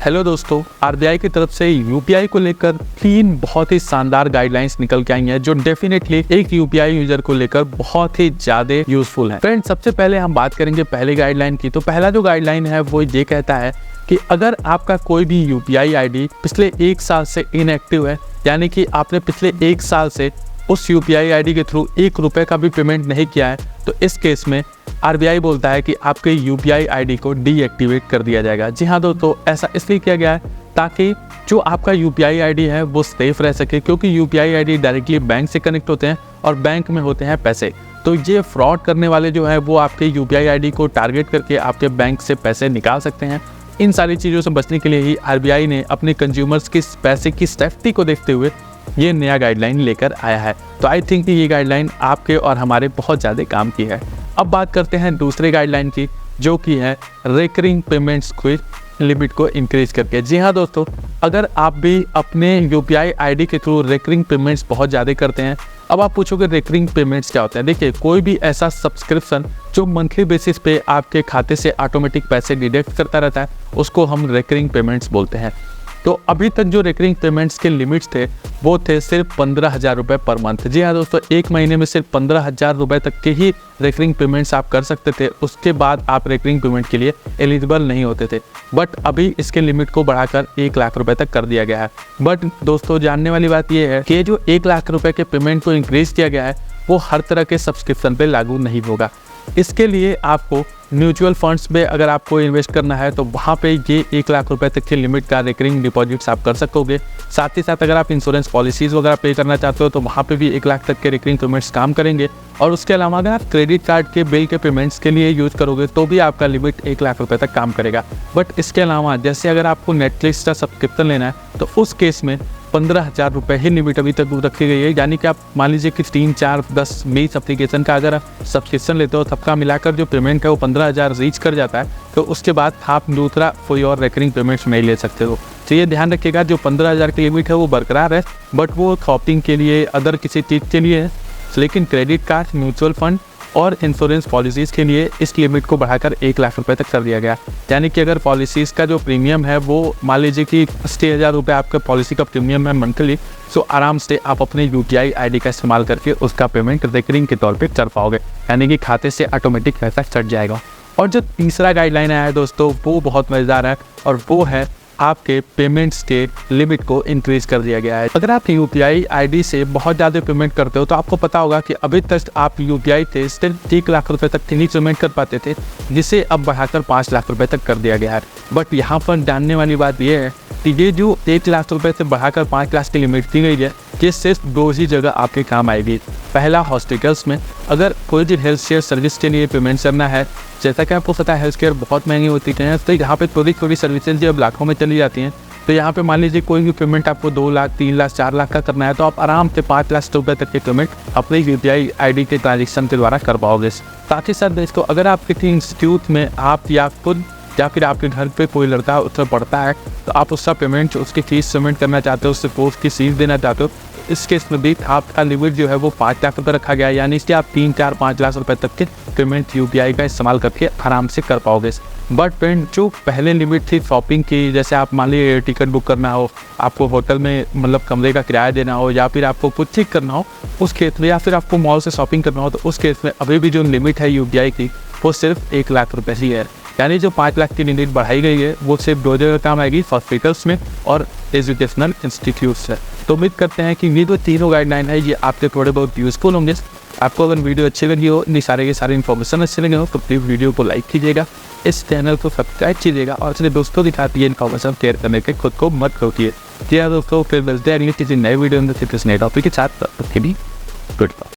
Hello दोस्तों, RBI की तरफ से यूपीआई को लेकर 3 बहुत ही शानदार गाइडलाइंस निकल के आई हैं जो डेफिनेटली एक यूपीआई यूजर को लेकर बहुत ही ज्यादा यूजफुल है। फ्रेंड्स, सबसे पहले हम बात करेंगे पहले गाइडलाइन की। तो पहला जो गाइडलाइन है वो ये कहता है कि अगर आपका कोई भी यूपीआई आईडी पिछले 1 साल से इनएक्टिव है, यानी कि आपने पिछले 1 साल से उस यूपीआई आईडी के थ्रू 1 रुपए का भी पेमेंट नहीं किया है, तो इस केस में आरबीआई बोलता है कि आपके यूपीआई आईडी को डीएक्टिवेट कर दिया जाएगा। जी हाँ दोस्तों, ऐसा इसलिए किया गया है ताकि जो आपका यूपीआई आईडी है वो सेफ रह सके, क्योंकि यूपीआई आईडी डायरेक्टली बैंक से कनेक्ट होते हैं और बैंक में होते हैं पैसे। तो ये फ्रॉड करने वाले जो है वो आपके यूपीआई आईडी को टारगेट करके आपके बैंक से पैसे निकाल सकते हैं। इन सारी चीज़ों से बचने के लिए ही आरबीआई ने अपने कंज्यूमर्स की पैसे की सेफ्टी को देखते हुए ये नया गाइडलाइन लेकर आया है। तो आई थिंक ये गाइडलाइन आपके और हमारे बहुत ज़्यादा काम की है। अब बात करते हैं दूसरे गाइडलाइन की, जो कि है रिकरिंग पेमेंट्स की लिमिट को इंक्रीज करके। जी हाँ दोस्तों, अगर आप भी अपने यूपीआई आईडी के थ्रू रिकरिंग पेमेंट्स बहुत ज़्यादा करते हैं। अब आप पूछोगे रिकरिंग पेमेंट्स क्या होता है। देखिए, कोई भी ऐसा सब्सक्रिप्शन जो मंथली बेसिस पे आपके खाते से ऑटोमेटिक पैसे डिडक्ट करता रहता है, उसको हम रिकरिंग पेमेंट्स बोलते हैं। तो अभी तक जो रिकरिंग पेमेंट्स के लिमिट्स थे वो थे सिर्फ 15,000 रुपये पर मंथ। जी हाँ दोस्तों, 1 महीने में सिर्फ 15,000 रुपये तक के ही रिकरिंग पेमेंट्स आप कर सकते थे। उसके बाद आप रिकरिंग पेमेंट के लिए एलिजिबल नहीं होते थे। बट अभी इसके लिमिट को बढ़ाकर 1 लाख रुपये तक कर दिया गया है। बट दोस्तों, जानने वाली बात यह है कि जो 1 लाख रुपये के पेमेंट को इंक्रीज किया गया है वो हर तरह के सब्सक्रिप्शन पे लागू नहीं होगा। इसके लिए आपको म्यूचुअल फंड्स में अगर आपको इन्वेस्ट करना है तो वहाँ पे ये 1 लाख रुपए तक की लिमिट का रिकरिंग डिपॉजिट्स आप कर सकोगे। साथ ही साथ अगर आप इंश्योरेंस पॉलिसीज़ वगैरह पे करना चाहते हो तो वहाँ पे भी 1 लाख तक के रिकरिंग पेमेंट्स काम करेंगे। और उसके अलावा अगर आप क्रेडिट कार्ड के बिल के पेमेंट्स के लिए यूज़ करोगे तो भी आपका लिमिट 1 लाख रुपये तक काम करेगा। बट इसके अलावा जैसे अगर आपको नेटफ्लिक्स का सब्सक्रिप्शन लेना है तो उस केस में 15,000 रुपये ही लिमिट अभी तक रखी गई है। यानी कि आप मान लीजिए कि 3, 4, 10, 20 एप्लीकेशन का अगर आप सब्सक्रिप्शन लेते हो, सबका मिलाकर जो पेमेंट है वो 15,000 रीच कर जाता है, तो उसके बाद आप दूसरा कोई और रिकरिंग पेमेंट्स नहीं ले सकते हो। तो ये ध्यान रखिएगा, जो 15,000 की लिमिट है वो बरकरार है, बट वो शॉपिंग के लिए, अदर किसी चीज़ के लिए है। लेकिन क्रेडिट कार्ड, म्यूचुअल फंड और इंश्योरेंस पॉलिसीज़ के लिए इस लिमिट को बढ़ाकर 1 लाख रुपए तक कर दिया गया। यानी कि अगर पॉलिसीज़ का जो प्रीमियम है वो मान लीजिए कि 60,000 रुपये आपका पॉलिसी का प्रीमियम है मंथली, तो आराम से आप अपने यूपीआई आईडी का इस्तेमाल करके उसका पेमेंट रिकरिंग के तौर पे कर पाओगे, यानी कि खाते से ऑटोमेटिक पैसा कट जाएगा। और जो तीसरा गाइडलाइन आया है दोस्तों, वो बहुत मज़ेदार है और वो है आपके पेमेंट्स के लिमिट को इंक्रीज कर दिया गया है। अगर आप यूपीआई आईडी से बहुत ज़्यादा पेमेंट करते हो तो आपको पता होगा कि अभी तक आप यूपीआई से सिर्फ 1 लाख रुपए तक ही पेमेंट कर पाते थे, जिसे अब बढ़ाकर 5 लाख रुपए तक कर दिया गया है। बट यहाँ पर जानने वाली बात यह है कि ये जो 1 लाख रुपए से बढ़ाकर 5 लाख की लिमिट दी गई है, ये सिर्फ 2 ही जगह आपके काम आएगी। पहला, हॉस्पिटल्स में अगर कोई भी हेल्थ केयर सर्विस के लिए पेमेंट करना है। जैसा कि आपको पता है हेल्थ केयर बहुत महंगी होती है, तो यहाँ पे थोड़ी थोड़ी सर्विसेज जब लाखों में चली जाती हैं, तो यहाँ पे मान लीजिए कोई भी पेमेंट आपको 2 लाख, 3 लाख, 4 लाख का करना है तो आप आराम से 5 लाख रुपये तक के पेमेंट अपने यूपीआई आईडी के ट्रांजेक्शन के द्वारा कर पाओगे। साथ ही साथ दोस्तों, अगर आप किसी इंस्टीट्यूट में आप या खुद या फिर आपके घर पे कोई लड़का उससे पढ़ता है तो आप उसका पेमेंट, उसकी फीस पेमेंट करना चाहते हो, उससे कोर्स की फीस देना चाहते हो, इस केस में भी आपका लिमिट जो है वो 5 लाख रुपये रखा गया है। यानी कि आप 3, 4, 5 लाख रुपए तक के पेमेंट यूपीआई का इस्तेमाल करके आराम से कर पाओगे। बट फ्रेंड, जो पहले लिमिट थी शॉपिंग की, जैसे आप मान लीजिए टिकट बुक करना हो, आपको होटल में मतलब कमरे का किराया देना हो, या फिर आपको कुछ ठीक करना हो उस केस में, या फिर आपको मॉल से शॉपिंग करना हो, तो उस केस में अभी भी जो लिमिट है यूपीआई की वो सिर्फ 1 लाख रुपये ही है। यानी जो 5 लाख की लिमिट बढ़ाई गई है वो सिर्फ 2 जगह काम आएगी, हॉस्पिटल्स में और एजुकेशनल इंस्टीट्यूट्स है। तो उम्मीद करते हैं कि ये जो तीनों गाइडलाइन है ये आपके थोड़े बहुत यूजफुल होंगे। आपको अगर वीडियो अच्छी लगी हो, सारे के सारे इन्फॉर्मेशन अच्छे लगे हो, तो प्लीज़ वीडियो को लाइक कीजिएगा, इस चैनल को सब्सक्राइब कीजिएगा और अपने दोस्तों के साथ ये इन्फॉर्मेशन शेयर करने के खुद को मत रोकिए। जी हाँ दोस्तों, फिर मिलते हैं किसी नए वीडियो में किसी नए टॉपिक के साथ। Good bye.